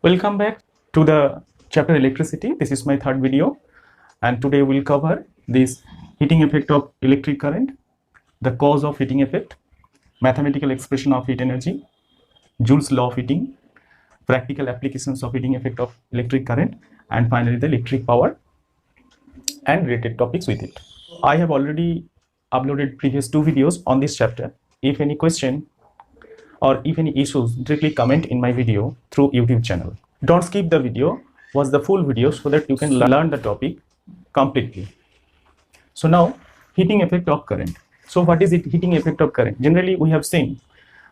Welcome back to the chapter electricity. This is my third video, and today we'll cover this heating effect of electric current, the cause of heating effect, mathematical expression of heat energy, Joule's law of heating, practical applications of heating effect of electric current, and finally the electric power and related topics with it. I have already uploaded previous two videos on this chapter. If any question or if any issues, directly comment in my video through YouTube channel. Don't skip the video, watch the full video so that you can learn the topic completely. So now, heating effect of current. So what is it, heating effect of current? Generally, we have seen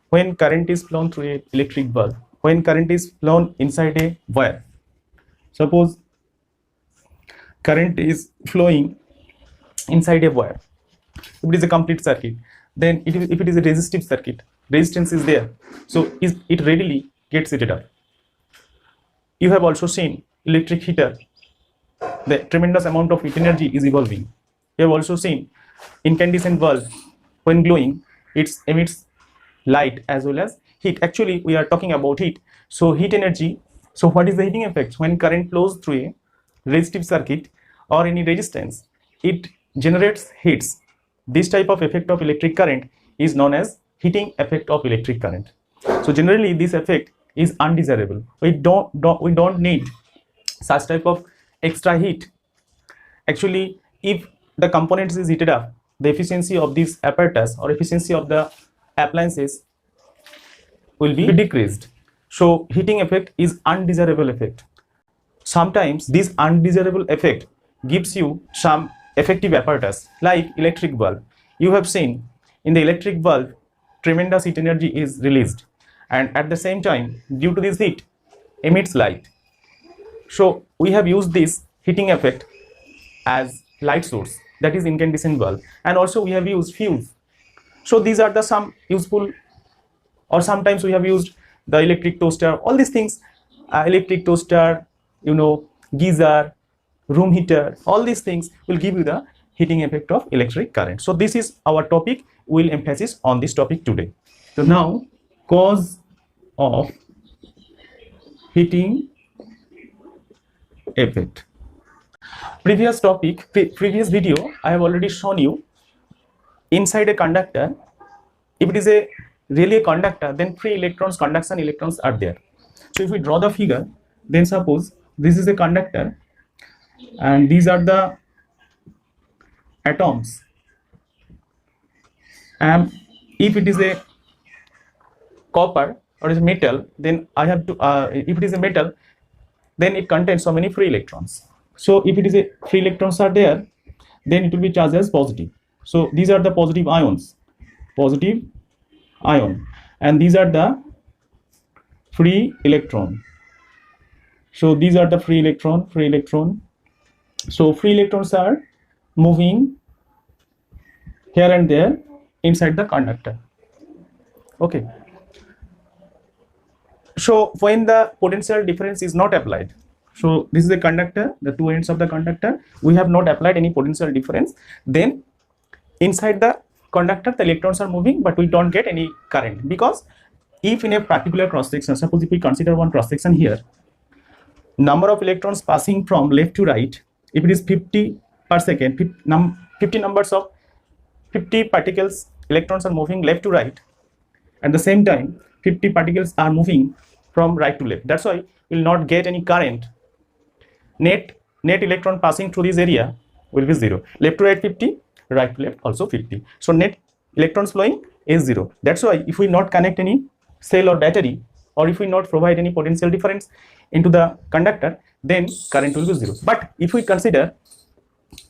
when current is flown through an electric bulb, when current is flown inside a wire. Suppose current is flowing inside a wire. If it is a complete circuit, then if it is a resistive circuit, resistance is there, so it readily gets heated up. You have also seen electric heater, the tremendous amount of heat energy is evolving. You have also seen incandescent bulb, when glowing, it emits light as well as heat. Actually, we are talking about heat. So heat energy. So what is the heating effect? When current flows through a resistive circuit or any resistance, it generates heats. This type of effect of electric current is known as heating effect of electric current. So generally, this effect is undesirable. We don't need such type of extra heat. Actually, if the components is heated up, the efficiency of this apparatus or efficiency of the appliances will be decreased. So heating effect is undesirable effect. Sometimes this undesirable effect gives you some effective apparatus like electric bulb. You have seen in the electric bulb, tremendous heat energy is released, and at the same time, due to this heat, emits light. So we have used this heating effect as light source, that is incandescent bulb, and also we have used fuse. So these are the some useful, or sometimes we have used the electric toaster, all these things, electric toaster, geyser, room heater, all these things will give you the heating effect of electric current. So this is our topic. We'll emphasis on this topic today. So now, cause of heating effect. Previous video, I have already shown you inside a conductor. If it is really a conductor, then free electrons, conduction electrons are there. So if we draw the figure, then suppose this is a conductor and these are the atoms, and if it is a copper or is a metal, then I have to if it is a metal, then it contains so many free electrons. So if it is a free electrons are there, then it will be charged as positive. So these are the positive ions, positive ion, and these are the free electron. So these are the free electron. So free electrons are moving here and there inside the conductor. Okay. So when the potential difference is not applied, so this is the conductor, the two ends of the conductor, we have not applied any potential difference, then inside the conductor the electrons are moving, but we don't get any current, because if in a particular cross section, suppose if we consider one cross section here, number of electrons passing from left to right, if it is 50 per second, 50 numbers of 50 particles, electrons are moving left to right. At the same time, 50 particles are moving from right to left. That's why we will not get any current. Net electron passing through this area will be 0. Left to right 50, right to left also 50. So net electrons flowing is 0. That's why if we not connect any cell or battery, or if we not provide any potential difference into the conductor, then current will be 0. But if we consider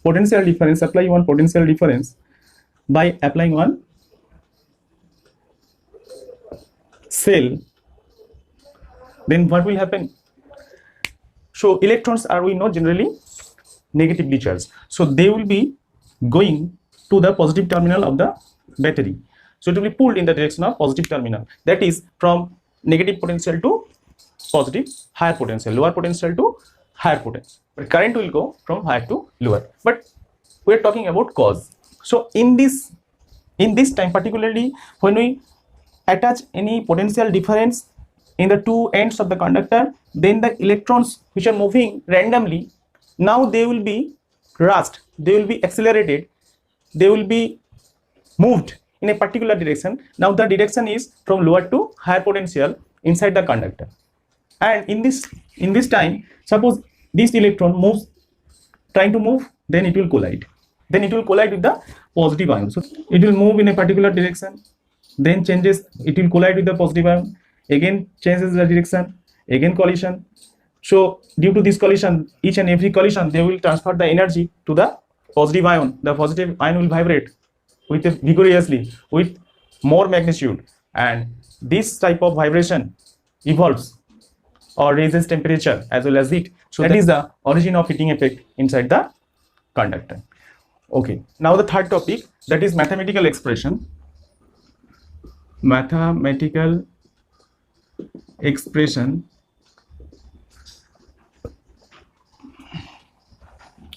potential difference, apply one potential difference by applying one cell, then what will happen? So electrons are, we know, generally negatively charged, so they will be going to the positive terminal of the battery. So it will be pulled in the direction of positive terminal, that is from negative potential to positive, higher potential, lower potential to higher potential. But current will go from higher to lower. But we are talking about cause. So in this time, particularly when we attach any potential difference in the two ends of the conductor, then the electrons which are moving randomly, now they will be rushed, they will be accelerated, they will be moved in a particular direction. Now the direction is from lower to higher potential inside the conductor, and in this time, suppose this electron moves, trying to move, then it will collide, with the positive ion. So it will move in a particular direction, then changes, it will collide with the positive ion, again changes the direction, again collision. So due to this collision, each and every collision, they will transfer the energy to the positive ion. The positive ion will vibrate with vigorously, with more magnitude, and this type of vibration evolves or raises temperature as well as heat. So that is the origin of heating effect inside the conductor. Okay, now the third topic, that is mathematical expression. Mathematical expression.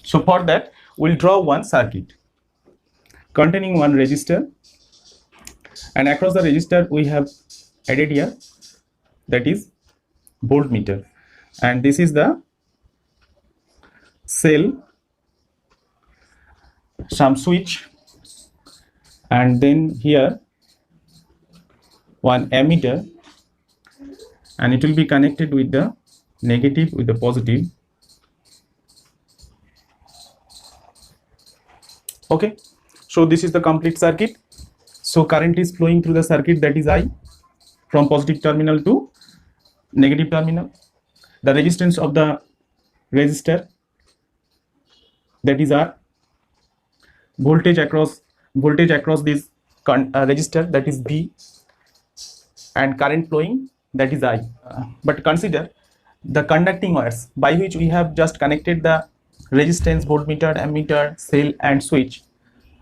So for that, we'll draw one circuit containing one resistor, and across the resistor we have added here, that is voltmeter, and this is the cell, some switch, and then here one ammeter, and it will be connected with the negative with the positive. Okay, so this is the complete circuit. So current is flowing through the circuit, that is I, from positive terminal to negative terminal. The resistance of the resistor, that is R. Voltage across this resistor, that is V, and current flowing, that is I. But consider the conducting wires by which we have just connected the resistance, voltmeter, ammeter, cell and switch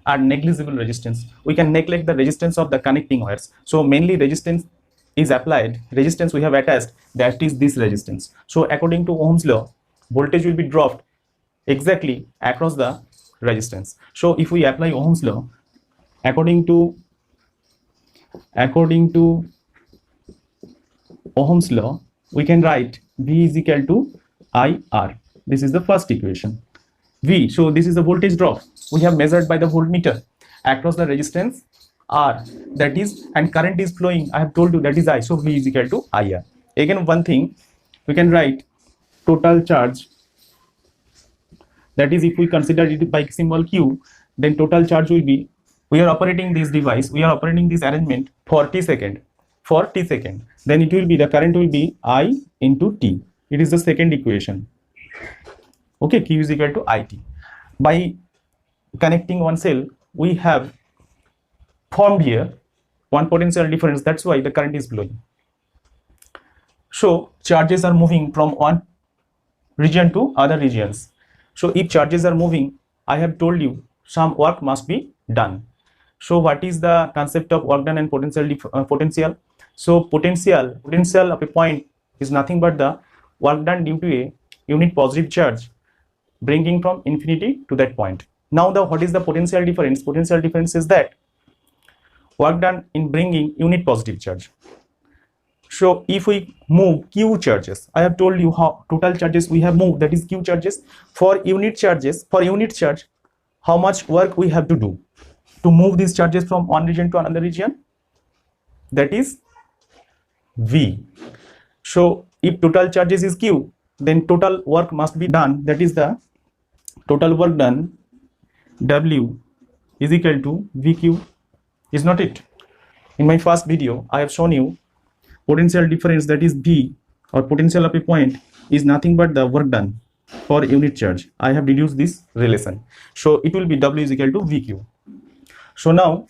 are negligible resistance. We can neglect the resistance of the connecting wires. So mainly resistance is applied, resistance we have attached, that is this resistance. So according to Ohm's law, voltage will be dropped exactly across the resistance. So if we apply Ohm's law, according to Ohm's law, we can write V is equal to IR. This is the first equation. V, so this is the voltage drop we have measured by the voltmeter across the resistance R, that is, and current is flowing, I have told you, that is I. So V is equal to IR. Again, one thing, we can write total charge, that is, if we consider it by symbol Q, then total charge will be, we are operating this device, we are operating this arrangement for T second, then it will be, the current will be I into T. It is the second equation. Okay, Q is equal to IT. By connecting one cell, we have formed here one potential difference, that's why the current is flowing. So charges are moving from one region to other regions. So if charges are moving, I have told you some work must be done. So what is the concept of work done and potential? So potential of a point is nothing but the work done due to a unit positive charge bringing from infinity to that point. Now what is the potential difference? Potential difference is that work done in bringing unit positive charge. So if we move Q charges, I have told you how total charges we have moved, that is Q charges. For unit charges, for unit charge, how much work we have to do to move these charges from one region to another region, that is V. So if total charges is Q, then total work must be done, that is the total work done, W is equal to VQ, is not it? In my first video, I have shown you potential difference, that is V, or potential of a point, is nothing but the work done for unit charge. I have deduced this relation. So it will be W is equal to VQ. So now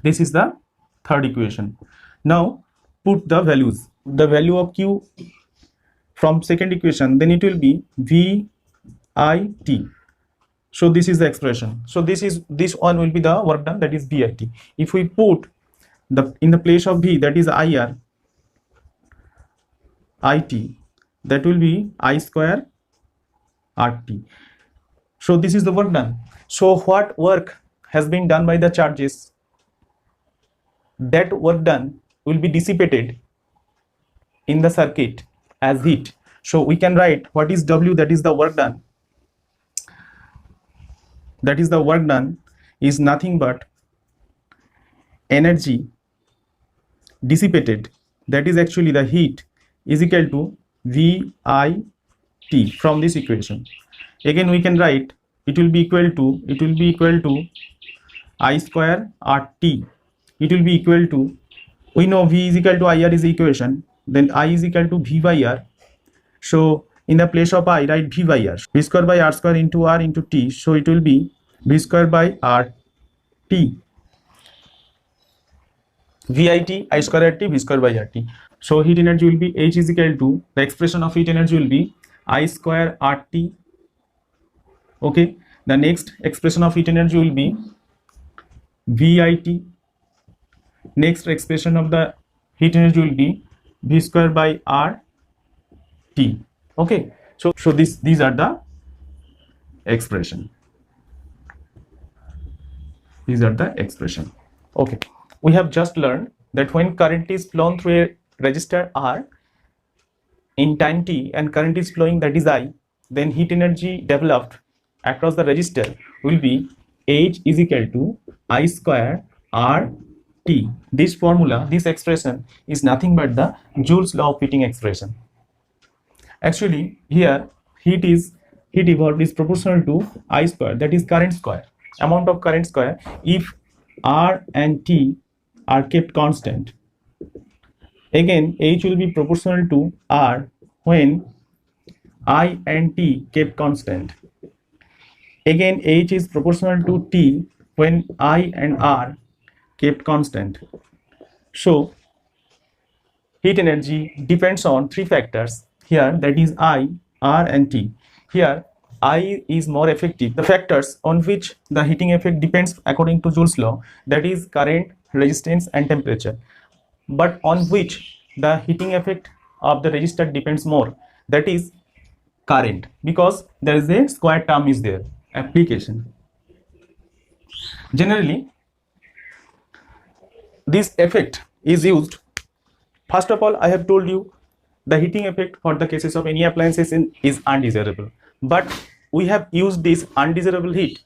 this is the third equation. Now put the values, the value of Q from second equation, then it will be VIT. So this is the expression. So this one will be the work done, that is VIT. If we put the in the place of V, that is IR, IT, that will be I square RT. So this is the work done. So what work has been done by the charges, that work done will be dissipated in the circuit as heat. So we can write what is W, that is the work done. That is the work done is nothing but energy dissipated, that is actually the heat, is equal to VIT from this equation. Again we can write it will be equal to I square RT. It will be equal to, we know V is equal to IR is the equation, then I is equal to V by R. So in the place of I, write V by R. V square by R square into R into T. So it will be V square by R T. VIT, I square RT, V square by RT. So heat energy will be H is equal to, the expression of heat energy will be I square RT. Okay. The next expression of heat energy will be VIT. Next expression of the heat energy will be V square by RT. Okay. So these are the expression. These are the expression. Okay. We have just learned that when current is flown through a resistor R in time t and current is flowing, that is I, then heat energy developed across the resistor will be H is equal to I square RT. This formula, this expression is nothing but the Joule's law of heating expression. Actually here heat evolved is proportional to I square, that is current square, amount of current square, if R and T are kept constant. Again H will be proportional to R when I and T kept constant. Again H is proportional to T when I and R kept constant. So heat energy depends on three factors here, that is I, R and T. Here I is more effective. The factors on which the heating effect depends according to Joule's law, that is current, resistance and temperature. But on which the heating effect of the resistor depends more, that is current, because there is a square term is there. Application. Generally this effect is used, first of all I have told you the heating effect for the cases of any appliances is undesirable, but we have used this undesirable heat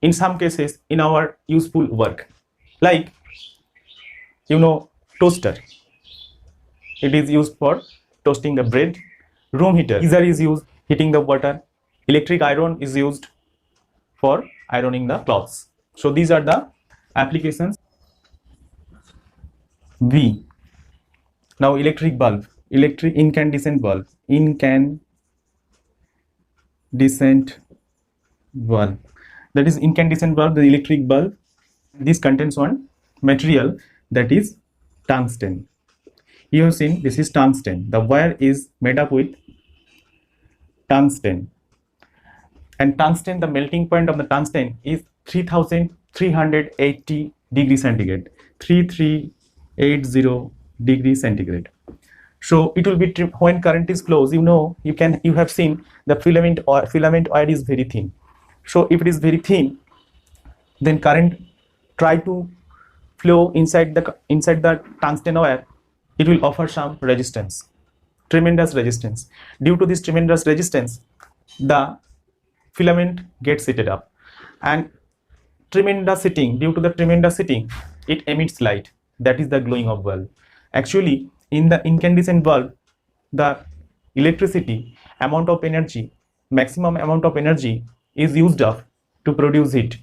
in some cases in our useful work, like toaster, it is used for toasting the bread. Room heater, geyser is used heating the water. Electric iron is used for ironing the clothes. So these are the applications. V. Now electric bulb, electric incandescent bulb, that is incandescent bulb, the electric bulb. This contains one material, that is tungsten. You have seen this is tungsten. The wire is made up with tungsten, and tungsten, the melting point of the tungsten is 3380 degrees centigrade, 3380 degrees centigrade. So it will be when current is close, you have seen the filament wire is very thin. So if it is very thin, then current try to flow inside the tungsten wire, it will offer some resistance, tremendous resistance. Due to this tremendous resistance, the filament gets heated up, and due to the tremendous heating, it emits light, that is the glowing of bulb. Actually in the incandescent bulb, the electricity amount of energy, maximum amount of energy is used up to produce heat.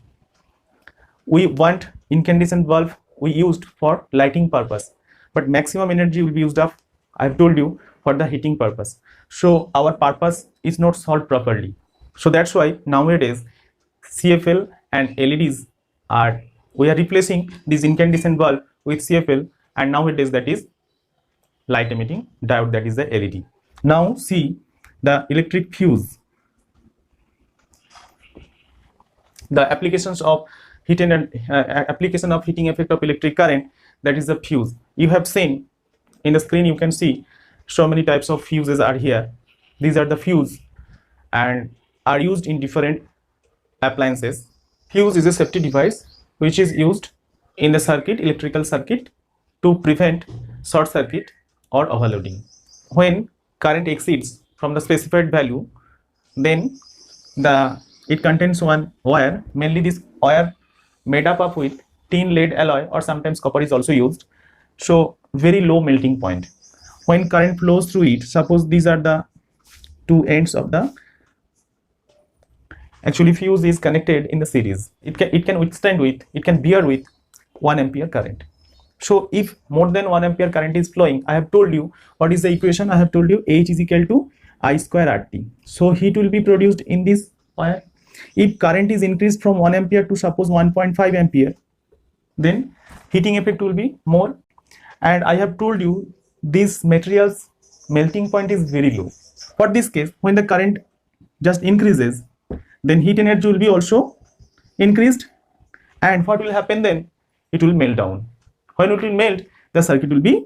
We want incandescent bulb we used for lighting purpose, but maximum energy will be used up, I have told you, for the heating purpose. So our purpose is not solved properly. So that's why nowadays CFL and LEDs we are replacing this incandescent bulb with CFL, and nowadays that is light emitting diode, that is the LED. Now see the electric fuse. The applications of application of heating effect of electric current, that is the fuse. You have seen in the screen, you can see so many types of fuses are here. These are the fuse and are used in different appliances. Fuse is a safety device which is used in the electrical circuit, to prevent short circuit or overloading. When current exceeds from the specified value, then it contains one wire, mainly this wire made up with tin lead alloy, or sometimes copper is also used, so very low melting point. When current flows through it, suppose these are the two ends of the actually fuse is connected in the series, it can bear with 1 ampere current. So if more than 1 ampere current is flowing, I have told you what is the equation. I have told you H is equal to I square RT. So heat will be produced in this wire. If current is increased from 1 ampere to suppose 1.5 ampere, then heating effect will be more. And I have told you this material's melting point is very low. For this case, when the current just increases, then heat energy will be also increased, and what will happen then? It will melt down. When it will melt, the circuit will be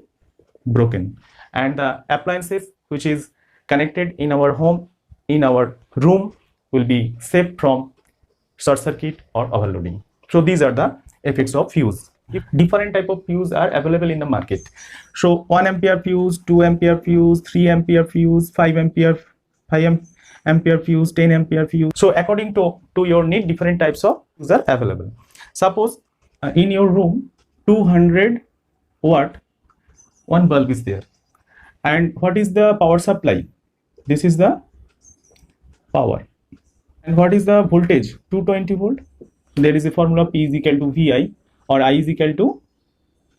broken, and the appliances which is connected in our home, in our room, will be saved from short circuit or overloading. So these are the effects of fuse. Different type of fuse are available in the market. So 1 ampere fuse, 2 ampere fuse, 3 ampere fuse, 5 ampere fuse, 10 ampere fuse. So according to your need, different types of fuse are available. Suppose in your room 200 watt one bulb is there, and what is the power supply? This is the power. And what is the voltage? 220 volt. There is a formula, P is equal to VI, or I is equal to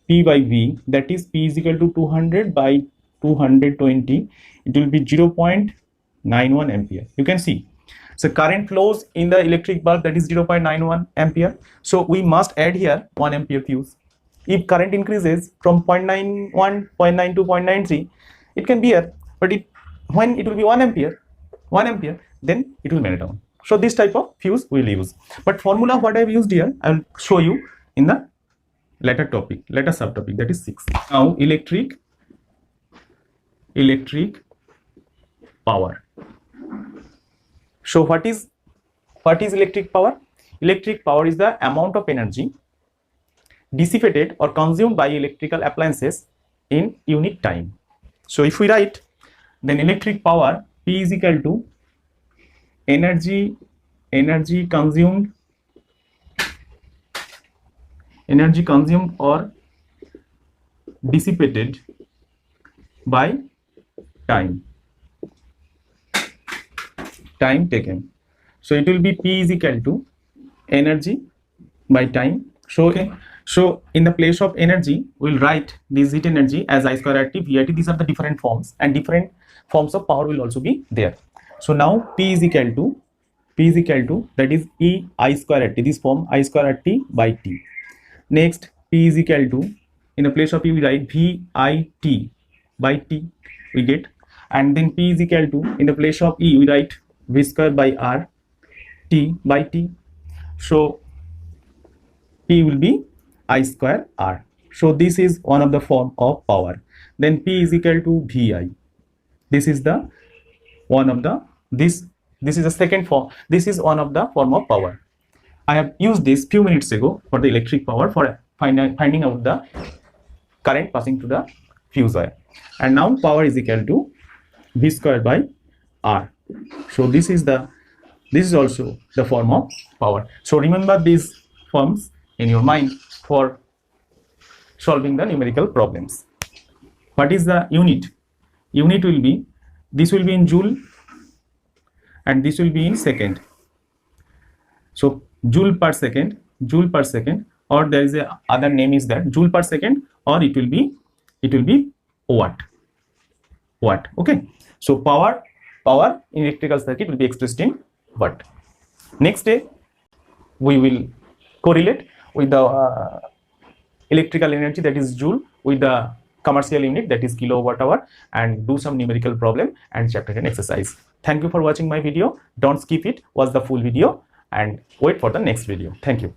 P by V, that is P is equal to 200 by 220. It will be 0.91 ampere. You can see, so current flows in the electric bulb, that is 0.91 ampere. So we must add here 1 ampere fuse. If current increases from 0.91, 0.92, 0.93, it can bear, but when it will be 1 ampere, then it will melt down. So this type of fuse we will use. But formula what I have used here, I will show you in the later subtopic, that is 6. Now electric power. So what is electric power? Electric power is the amount of energy dissipated or consumed by electrical appliances in unit time. So if we write, then electric power, P is equal to energy consumed or dissipated by time taken. So it will be P is equal to energy by time. So in the place of energy, we'll write this heat energy as I square RT, VIT. These are the different forms, and different forms of power will also be there. So now P is equal to that is E I square RT, this form I square RT by T. Next, P is equal to, in the place of P we write VIT by T, we get, and then P is equal to, in the place of E we write V square by R T by T. So P will be I square R. So this is one of the form of power. Then P is equal to VI. This is the one of the this is the second form. This is one of the form of power. I have used this few minutes ago for the electric power, for finding out the current passing to the fuse wire. And now power is equal to V square by R. So this is also the form of power. So remember these forms in your mind for solving the numerical problems. What is the unit? Unit will be, this will be in joule and this will be in second. So joule per second, or there is a other name is that joule per second, or it will be watt. Okay. So power in electrical circuit will be expressed in watt. Next day we will correlate with the electrical energy, that is joule, with the commercial unit, that is kilowatt hour, and do some numerical problem and chapter 10 exercise. Thank you for watching my video. Don't skip it, watch the full video and wait for the next video. Thank you.